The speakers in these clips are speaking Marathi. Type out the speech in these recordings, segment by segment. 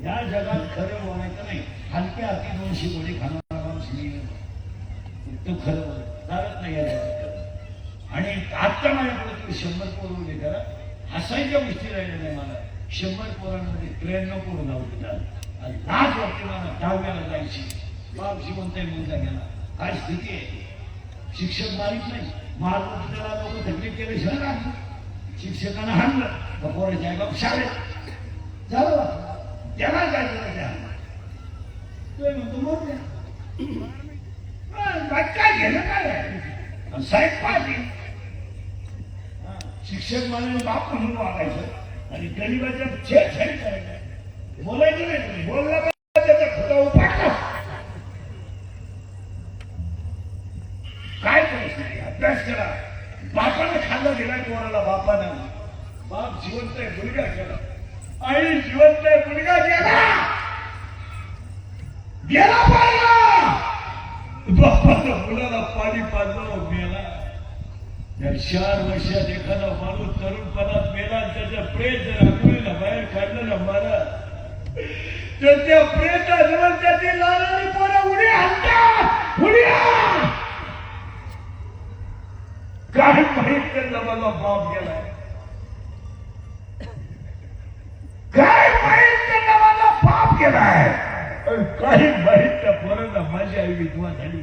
या जगात खरं बोलायचं नाही. हलक्या हाती 200 गोळी खाणारा माणूस नाही, तो खरं बोलत चालत नाही या जगात. आणि आता माझ्याकडे तुम्ही 100 पोरं उभे करा, हसायच्या गोष्टी राहिल्या नाही मला. 100 पोरांमध्ये 93 पोरं धावतात. लाज वाटते मला 10व्याला जायची. बाप जिवंत मुलगा गेला. काय स्थिती आहे. शिक्षक मारित नाही, मारलं त्याला लोक तकलीफ केले शहरात. शिक्षकांना हाणलं, पोराच्या आई बाप शाळेत झालं. त्याला काय करायचं आहे? तो म्हणतो मोर काय घेणं काय आहे? साहेब पाहिजे शिक्षक मला बाप म्हणून वागायचं आणि गरीबाच्या छेडछाडी करायचं. बोलायचं नाही, तुम्ही बोलला का त्याचा खोटा उपाय. काय करायचं नाही, अभ्यास करा. बापानं खाल्ला दिलाय पोराला, बापानं. बाप जिवंत आहे, मुलगा गेला. आई जिवंत आहे, मुलगा गेला. गेला पाहिला बापाला मुलाला पाणी पाजलं, मेला. या 4 वर्षात एखादा माणूस तरुणपणात मेला, त्याच्या प्रेत जर आंघोळीला बाहेर काढलं ना मला, तर त्या प्रेताजवळ त्याची लालणी पोरं उडी आणतात. उड्या काय माहित त्यांना मला बाप गेलाय. काय माहित त्यांना मला बाप गेलाय. काही माहित त्या पोरांना माझी आई विधवा झाली.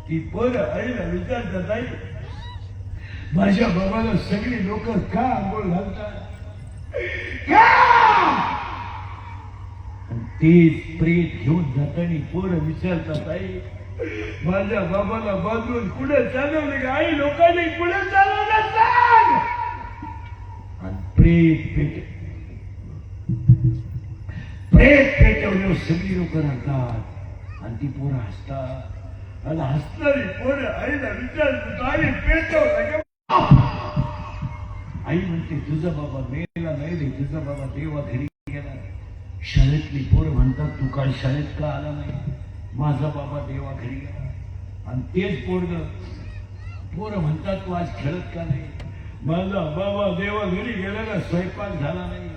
ती पोरं आईला विचारतात, आई माझ्या बाबाला सगळी लोक का आंघोळ घालतात? तेच प्रेत घेऊन जाताना पोरं विचारतात, आई माझ्या बाबाला बांधून पुढे चालवले का? आई लोकांनी पुढे चालवलं सांग. आणि प्रेत पेटवल्यावर सगळी लोक राहतात आणि ती पोरं हसतात. आणि हसणारी पोरं आईला विचारतात, आई पेटवलं का? आई म्हणते तुझा बाबा मेला नाही रे, तुझा बाबा देवा घरी गेला. शाळेतली पोरं म्हणतात, तू काल शाळेत का आला नाही? माझा बाबा देवा घरी गेला. आणि तेच पोरं म्हणतात, तू आज खेळत का नाही? माझा बाबा देवा घरी गेला ना, स्वयंपाक झाला नाही.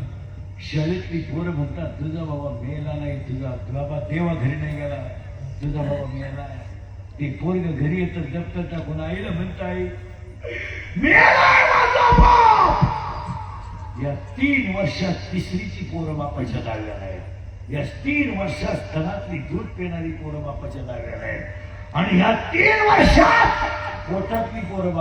शाळेतली पोरं म्हणतात, तुझा बाबा मेला नाही, तुझा बाबा देवा घरी नाही गेला, तुझा बाबा मेला. ते पोरग घरी येतं, दप्तर टाकून आईला म्हणता, आई मेलाय माझा बाप. या 3 वर्षात तिसरीची पोरं बापाच्या लागल्या नाही. या 3 वर्षात स्तनातली दूध पिणारी पोरं बापाच्या लागल्या नाही. आणि या 3 वर्षात पोटातली पोरं